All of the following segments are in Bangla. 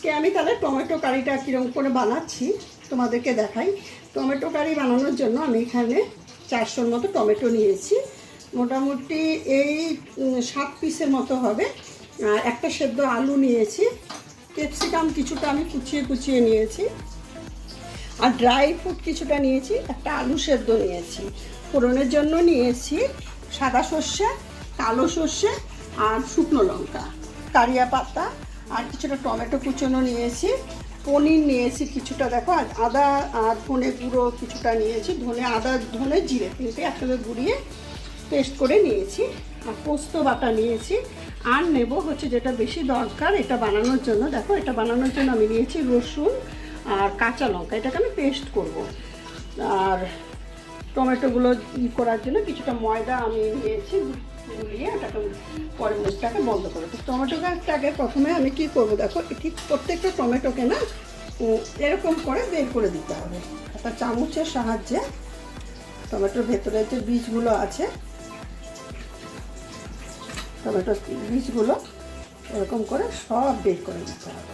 আজকে আমি তাহলে টমেটো কারিটা কীরকম করে বানাচ্ছি তোমাদেরকে দেখাই। টমেটো কারি বানানোর জন্য আমি এখানে 400-র মতো টমেটো নিয়েছি। মোটামুটি এই 7 পিসের মতো হবে। আর একটা সেদ্ধ আলু নিয়েছি, ক্যাপসিকাম কিছুটা আমি কুচিয়ে নিয়েছি, আর ড্রাই ফ্রুট কিছুটা নিয়েছি, একটা আলু সেদ্ধ নিয়েছি। ফোড়নের জন্য নিয়েছি সাদা সর্ষে, কালো সর্ষে আর শুকনো লঙ্কা, কারিয়া পাতা, আর কিছুটা টমেটো কুচনো নিয়েছি, পনির নিয়েছি কিছুটা, দেখো, আর আদা আর ধনে গুঁড়ো কিছুটা নিয়েছি, আদা ধনে জিরে তিনটে একসাথে গুঁড়িয়ে পেস্ট করে নিয়েছি, আর পোস্ত বাটা নিয়েছি। আর নেব হচ্ছে যেটা বেশি দরকার এটা বানানোর জন্য, দেখো এটা বানানোর জন্য আমি নিয়েছি রসুন আর কাঁচা লঙ্কা, এটাকে আমি পেস্ট করব। আর টমেটোগুলো করার জন্য কিছুটা ময়দা আমি নিয়েছি, গুলিয়ে এটাকে পরে মুখটাকে বন্ধ করে। তো টমেটোটাকে প্রথমে আমি কি করব, দেখো ঠিক প্রত্যেকটা টমেটোকে না এরকম করে বের করে দিতে হবে একটা চামচের সাহায্যে। টমেটোর ভেতরে যে বীজগুলো আছে, টমেটোর বীজগুলো এরকম করে সব বের করে দিতে হবে।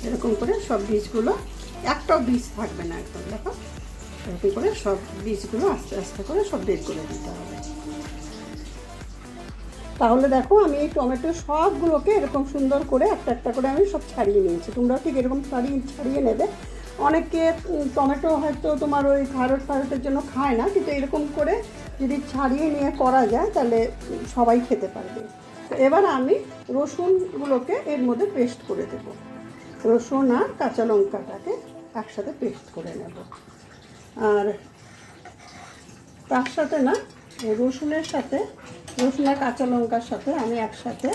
এরকম করে সব বীজগুলো, একটাও বীজ থাকবে না একদম, দেখো এরকম করে সব বীজগুলো আস্তে আস্তে করে সব বের করে দিতে হবে। তাহলে দেখো আমি এই টমেটো সবগুলোকে এরকম সুন্দর করে একটা একটা করে আমি সব ছাড়িয়ে নিয়েছি। তোমরাও ঠিক এরকম ছাড়িয়ে নেবে। অনেকে টমেটো হয়তো তোমার ওই ফারতের জন্য খায় না, কিন্তু এরকম করে যদি ছাড়িয়ে নিয়ে করা যায় তাহলে সবাই খেতে পারবে। তো এবার আমি রসুনগুলোকে এর মধ্যে পেস্ট করে দেবো। রসুন আর কাঁচা লঙ্কাটাকে একসাথে পেস্ট করে নেব। আর তার সাথে না রসুনের সাথে, রসুন আর কাঁচা লঙ্কার সাথে আমি একসাথে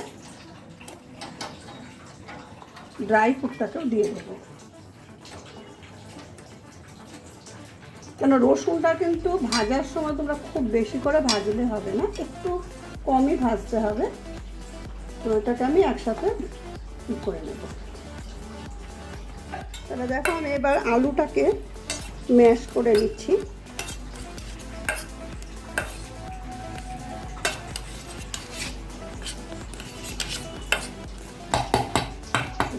ড্রাই ফ্রুটটাকেও দিয়ে দেবো। কেন রসুনটা কিন্তু ভাজার সময় তোমরা খুব বেশি করে ভাজলে হবে না, একটু কমই ভাজতে হবে। তো এটাকে আমি একসাথে করে নেব। তাহলে দেখো আমি এবার আলুটাকে ম্যাশ করে নিচ্ছি।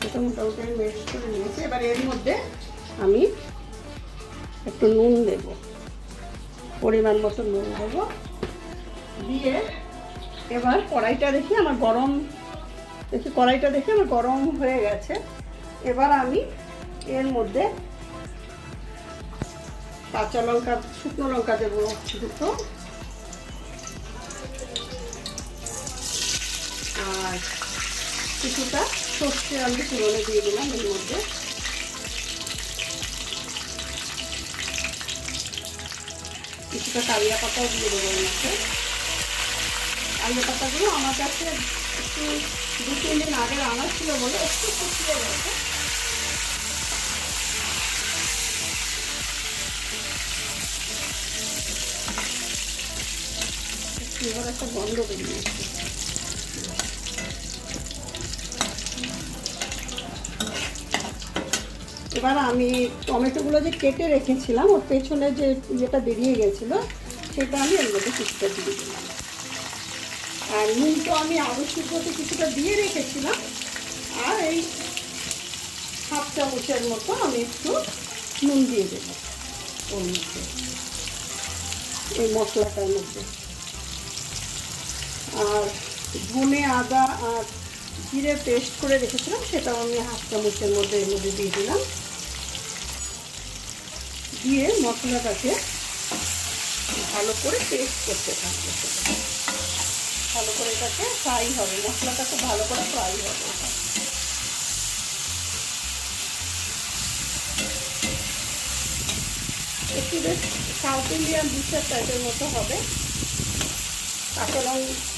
এটা মোটামুটি ম্যাশ করে নিয়েছি। এবার এর মধ্যে আমি একটু নুন দেব, পরিমাণ মতো নুন দেব, দিয়ে এবার কড়াইটা দেখি আমার গরম হয়ে গেছে। এবার আমি এর মধ্যে কাঁচা লঙ্কা, শুকনো লঙ্কা দেবো দুটো, আর কিছুটা সর্ষে আমি তুলনে দিয়ে দিলাম এর মধ্যে। কিছুটা কারিয়া পাতাও দিয়ে দেবো এর মধ্যে। কারিয়া পাতাগুলো আমার কাছে একটু 2-3 দিন আগে রান্না ছিল বলে একটু শুকিয়ে গেছে। এবার একটা গন্ধ বেরিয়েছে। এবার আমি টমেটোগুলো যে কেটে রেখেছিলাম ওর পেছনে যে ইয়েটা বেরিয়ে গেছিলো সেটা আমি এর মধ্যে কিছুটা দিয়ে দিলাম। আর নুনটা আমি আলু সিদ্ধতে কিছুটা দিয়ে রেখেছিলাম, আর এই 1/2 চামচের মতো আমি একটু নুন দিয়ে দেবো ওর মধ্যে, এই মশলাটার মধ্যে। আর ধনে আদা আর জিরে পেস্ট করে রেখেছিলাম সেটাও আমি 1/2 চামচের মধ্যে এর মধ্যে দিয়ে দিলাম। দিয়ে মশলাটাকে ভালো করে পেস্ট করতে থাকবে, ভালো করে এটাকে ফ্রাই হবে, মশলাটা খুব ভালো করে ফ্রাই হবে। একটু বেশ সাউথ ইন্ডিয়ান ডিশের টাইপের মতো হবে।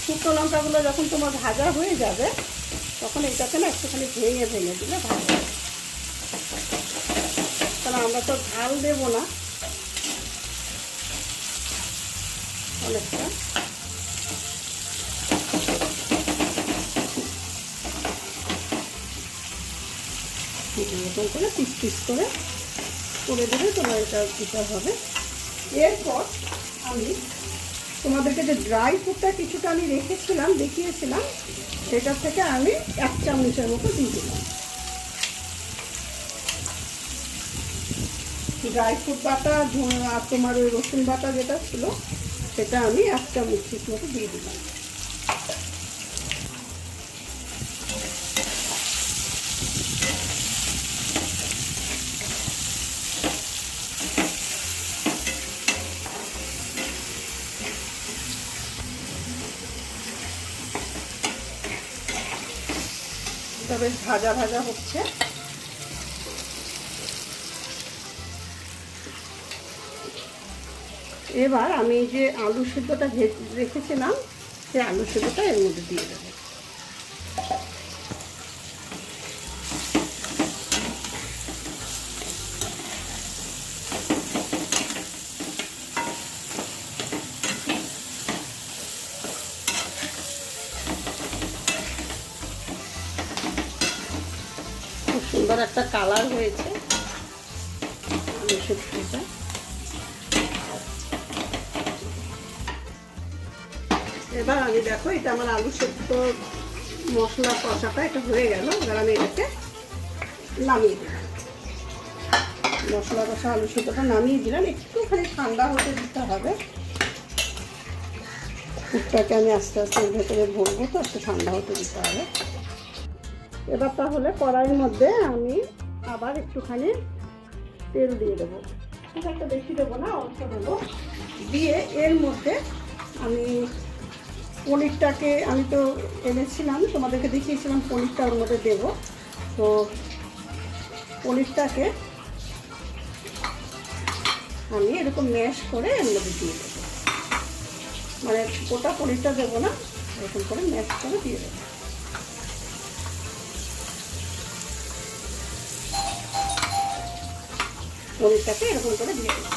শুকনো লঙ্কাগুলো যখন তোমার ভাজা হয়ে যাবে তখন এটাকে না একটুখানি ভেঙে দিলে ভালো হবে। কারণ আমরা তো ঝাল দেবো না অনেকটা। এরকম করে পিস করে দেবে, তোমার এটা দিতে হবে। এরপর আমি তোমাদেরকে যে ড্রাই ফ্রুটটা কিছুটা আমি রেখেছিলাম, দেখিয়েছিলাম, সেটার থেকে আমি 1 চামচের মতো দিয়ে দিলাম। ড্রাই ফ্রুট বাটা আর তোমার ওই রসুন বাটা যেটা ছিল সেটা আমি 1 চামচ মতো দিয়ে দিলাম। তবে ভাজা ভাজা হচ্ছে। এবার আমি যে আলু সেদ্ধটা রেখেছিলাম সেই আলু সেদ্ধটা এর মধ্যে দিয়ে দেবো। খুব সুন্দর একটা কালার হয়েছে আলু সেদ্ধটা। এবার আমি দেখো, এটা আমার আলু সেদ্ধ মশলা কষাটা এটা হয়ে গেল। এবার আমি এটাকে নামিয়ে দিলাম। মশলা কষা আলু সেদ্ধটা নামিয়ে দিলাম। একটুখানি ঠান্ডা হতে দিতে হবে। পুরটাকে আমি আস্তে আস্তে ভেতরে ভরবো, তো একটু ঠান্ডা হতে দিতে হবে। এবার তাহলে কড়াইয়ের মধ্যে আমি আবার একটুখানি তেল দিয়ে দেবো। খুব একটা বেশি দেবো না, অল্প দেবো। দিয়ে এর মধ্যে আমি পনিরটাকে, আমি তো এনেছিলাম, তোমাদেরকে দেখিয়েছিলাম পনিরটা ওর মধ্যে দেবো। তো পনিরটাকে আমি এরকম ম্যাশ করে এর মধ্যে দিয়ে দেবো। মানে গোটা পনিরটা দেবো না, এরকম করে ম্যাশ করে দিয়ে দেবো। পনিরটাকে এরকম করে দিয়ে দেবো।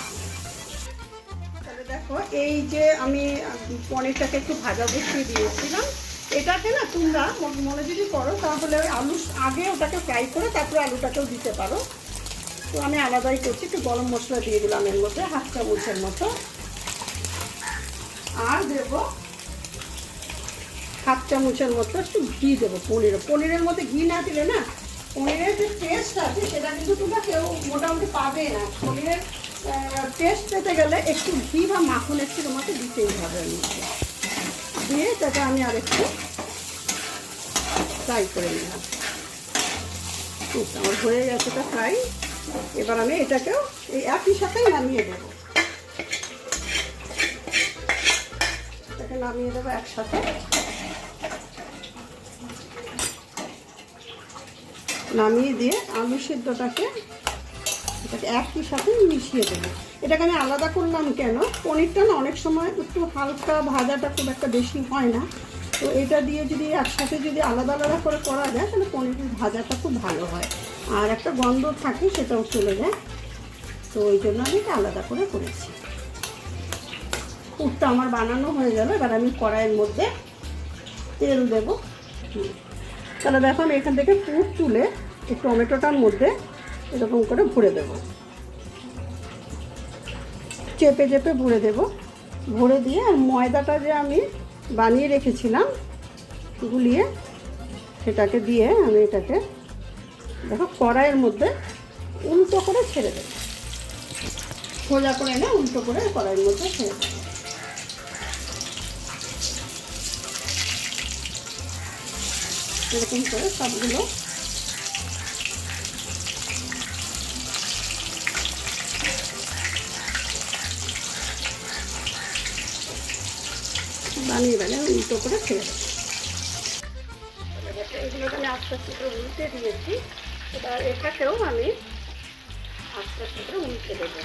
তাহলে দেখো, এই যে আমি পনিরটাকে একটু ভাজা বসিয়ে দিয়েছিলাম, এটাকে না তোমরা মনে যদি করো তাহলে ওই আলু আগে ওটাকে ফ্রাই করে তারপরে আলুটাকেও দিতে পারো। তো আমি আলাদাই করছি। একটু গরম মশলা দিয়ে দিলাম এর মধ্যে 1/2 চামচের মতো। আর দেবো 1/2 চামচের মতো একটু ঘি দেবো। পনিরের মধ্যে ঘি না দিলে না, পনিরের যে টেস্ট আছে সেটা কিন্তু তোমরা কেউ মোটামুটি পাবে না। পনিরের টেস্ট পেতে গেলে একটু ঘি বা মাখন একটু তোমাকে দিতেই হবে এর মধ্যে। দিয়ে এটাকে আমি আর একটু ফ্রাই করে নিলাম। আমার হয়ে গেছে এটা ফ্রাই। এবার আমি এটাকেও এই একই সাথেই নামিয়ে দেবো। এটাকে নামিয়ে দেবো একসাথে। নামিয়ে দিয়ে আলু সেদ্ধটাকে এটাকে একই সাথে মিশিয়ে দেবো। এটাকে আমি আলাদা করলাম কেন, পনিরটা না অনেক সময় একটু হালকা ভাজাটা খুব একটা বেশি হয় না। তো এটা দিয়ে যদি একসাথে যদি আলাদা আলাদা করে করা যায় তাহলে পনিরের ভাজাটা খুব ভালো হয়, আর একটা গন্ধ থাকে সেটাও চলে যায়। তো ওই জন্য আমি এটা আলাদা করে করেছি। পুরটা আমার বানানো হয়ে গেল। এবার আমি কড়াইয়ের মধ্যে তেল দেবো। তাহলে দেখো, আমি এখান থেকে পুর তুলে এই টমেটোটার মধ্যে এরকম করে ভরে দেবো। চেপে চেপে ভরে দেবো। ভরে দিয়ে আর ময়দাটা যে আমি বানিয়ে রেখেছিলাম গুলিয়ে, সেটাকে দিয়ে আমি এটাকে দেখো কড়াইয়ের মধ্যে উল্টো করে ছেড়ে দেবো। সোজা করে না, উল্টো করে কড়াইয়ের মধ্যে ছেড়ে দেবো। এরকম করে সবগুলো বানিয়ে বানিয়ে উল্টো করে ছেড়ে দেবো। এগুলোকে আমি আস্তে আস্তে করে উল্টে দিয়েছি। এবার এটাকেও আমি আস্তে আস্তে করে উল্টে দেবো।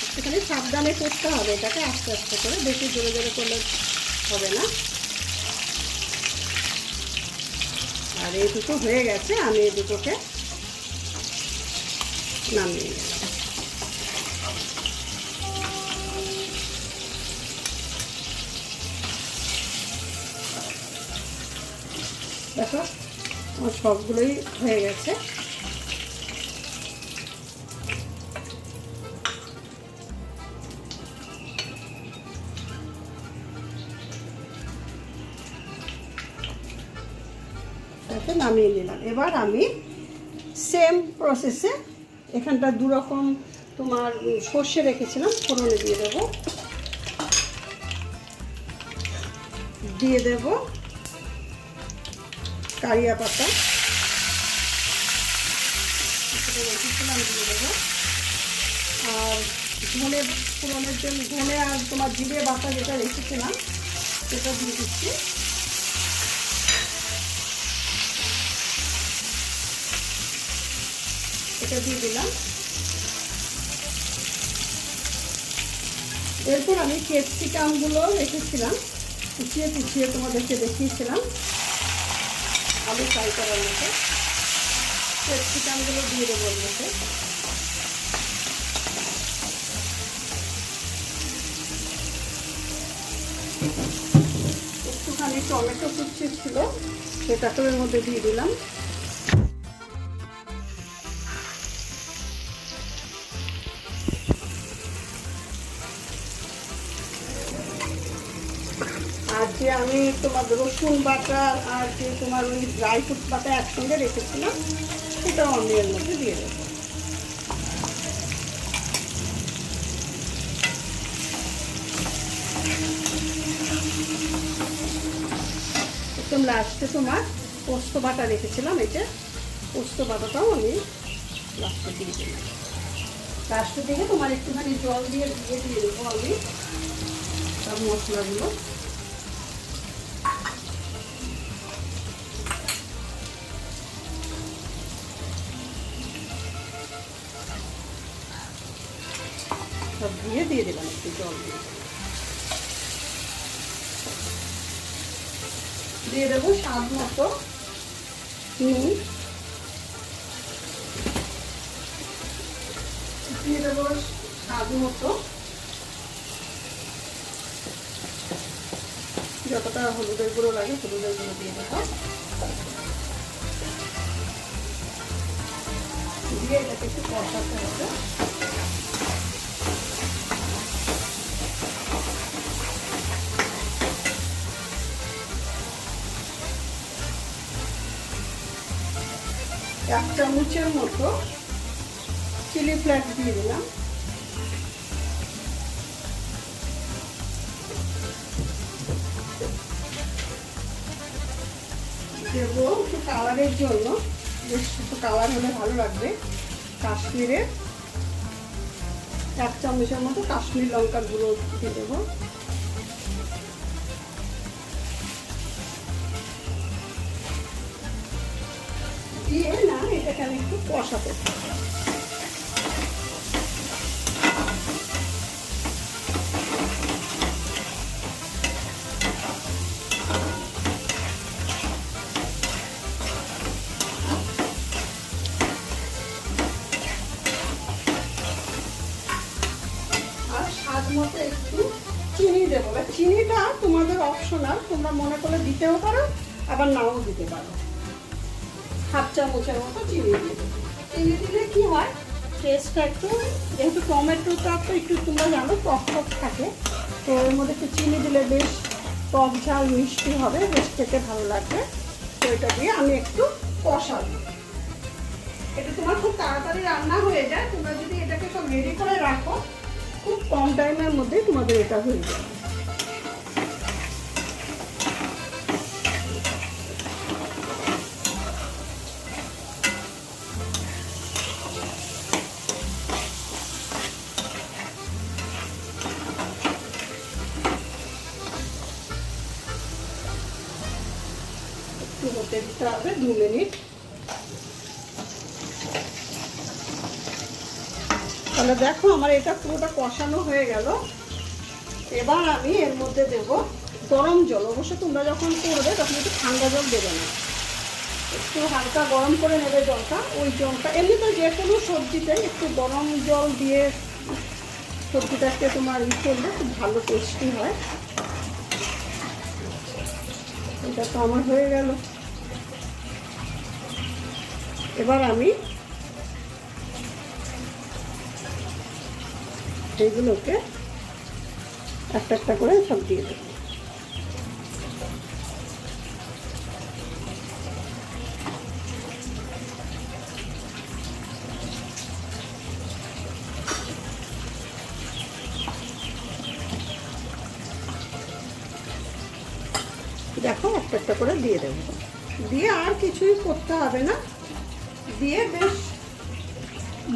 একটুখানি সাবধানে করতে হবে এটাকে, আস্তে আস্তে করে, বেশি জোরে জোরে করলে হবে না। আর এই দুটো হয়ে গেছে, আমি এই দুটোকে নামিয়ে নিলাম। দেখো আমার সবগুলোই হয়ে গেছে। সাথে নামিয়ে নিলাম। এবার আমি সেম প্রসেসে এখানটা দু রকম তোমার সর্ষে রেখেছিলাম, ফোড়নে দিয়ে দেবো। দিয়ে দেব কারিয়া পাতা, রেখেছিলাম দিয়ে দেবো। আর ধনে ফোড়নের জন্য ধনে আর তোমার জিরে বাটা যেটা রেখেছিলাম সেটা দিয়ে দিচ্ছি। এটা দিয়ে দিলাম। এরপর আমি ক্যাপসিকামগুলো রেখেছিলাম কুচিয়ে কুচিয়ে, তোমাদেরকে দেখিয়েছিলাম আলু ফ্রাই করার মতো। ক্যাপসিকামগুলো দিয়ে দেবো ওর মধ্যে। একটুখানি টমেটো কুচি ছিল সেটাকেও এর মধ্যে দিয়ে দিলাম। আর যে আমি তোমার রসুন বাটা আর যে তোমার ওই ড্রাই ফ্রুট বাটা একসঙ্গে রেখেছিলাম সেটাও আমি এর মধ্যে দিয়ে দেবো। একদম লাস্টে তোমার পোস্ত বাটা রেখেছিলাম, এটা পোস্ত বাটাটাও আমি লাস্টে দিয়ে দিলাম। লাস্টের দিকে তোমার একটুখানি জল দিয়ে দেবো আমি সব মশলাগুলো। সব দিয়ে দিলাম একটু জল দিয়ে দেবো স্বাদ মতো নুন, দিয়ে দেবো স্বাদ মতো যতটা হলুদের গুঁড়ো লাগে হলুদের গুঁড়ো দিয়ে দেবো। দিয়ে এটাকে একটু কষাতে হবে। এক চামচের মতো চিলি ফ্লেক্স দিয়ে দিলাম। দেবো একটু কালারের জন্য, বেশ একটু কালার হলে ভালো লাগবে, কাশ্মীরের 1 চামচের মতো কাশ্মীর লঙ্কার গুঁড়ো দিয়ে দেবো। দিয়ে না এটাকে আমি একটু কষাতে থাকবো। আর স্বাদ মতো একটু চিনি দেবো। চিনিটা তোমাদের অপশনাল, তোমরা মনে করলে দিতেও পারো আবার নাও দিতে পারো। 1/2 চামচের মতো চিনি দিয়ে দেবো। চিনি দিলে কি হয় টেস্টটা একটু, যেহেতু টমেটোটা তো একটু তোমরা জানো টক টক থাকে, তো এর মধ্যে একটু চিনি দিলে বেশ টক ঝাল মিষ্টি হবে, বেশ খেতে ভালো লাগবে। তো এটা দিয়ে আমি একটু কষাবো। এটা তোমার খুব তাড়াতাড়ি রান্না হয়ে যায়, তোমরা যদি এটাকে সব রেডি করে রাখো খুব কম টাইমের মধ্যে তোমাদের এটা হয়ে যাবে। একটু হতে দিতে হবে 2 মিনিট। তাহলে দেখো আমার এটা পুরোটা কষানো হয়ে গেল। এবার আমি এর মধ্যে দেব গরম জল। অবশ্য তোমরা যখন করবে তখন একটু ঠান্ডা জল দেবে না, একটু হালকা গরম করে নেবে জলটা। ওই জলটা এমনিতে যে কোনো সবজিতে একটু গরম জল দিয়ে সবজিটাকে তোমার করলে খুব ভালো টেস্টি হয়। এটা তো আমার হয়ে গেল। এবার আমি এইগুলোকে একটা একটা করে সব দিয়ে দেবো। দেখো একটা একটা করে দিয়ে দেবো, দিয়ে আর কিছুই করতে হবে না, দিয়ে বেশ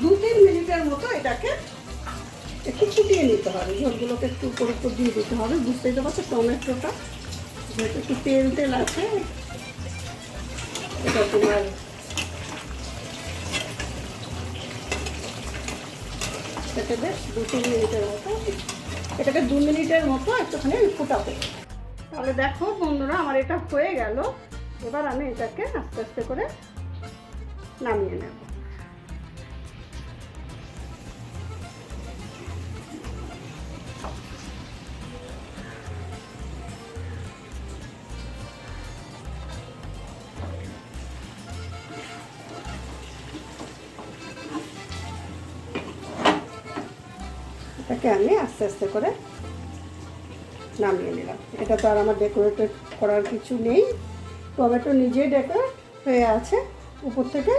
2-3 মিনিটের মতো এটাকে একটু ফুটিয়ে নিতে হবে। ঝোলগুলোকে একটু উপর উপর দিয়ে দিতে হবে। বুঝতেই তো পারছো টমেটোটা যেহেতু একটু তেল তেল আছে, এটা তোমার এটাকে বেশ 2-3 মিনিটের মতো, এটাকে 2 মিনিটের মতো একটুখানি ফুটাবো। তাহলে দেখো বন্ধুরা আমার এটা হয়ে গেল। এবার আমি এটাকে আস্তে আস্তে করে নামিয়ে নেব। এটাকে আমি আস্তে আস্তে করে নামিয়ে নিলাম। এটা তো আর আমার ডেকোরেটেড করার কিছু নেই, টমেটো নিজেই ডেকোরেট হয়ে আছে, উপর থেকে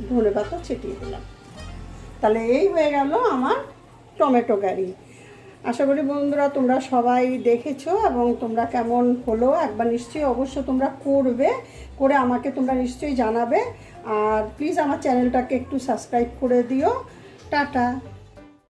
ধনেপাতা ছিটিয়ে দিলাম। তাহলে এই হয়ে গেল আমার টমেটো কারি। আশা করি বন্ধুরা তোমরা সবাই দেখেছো এবং তোমরা কেমন হলো একবার নিশ্চয়ই অবশ্য তোমরা করবে, করে আমাকে তোমরা নিশ্চয়ই জানাবে। আর প্লিজ আমার চ্যানেলটাকে একটু সাবস্ক্রাইব করে দিও। টাটা।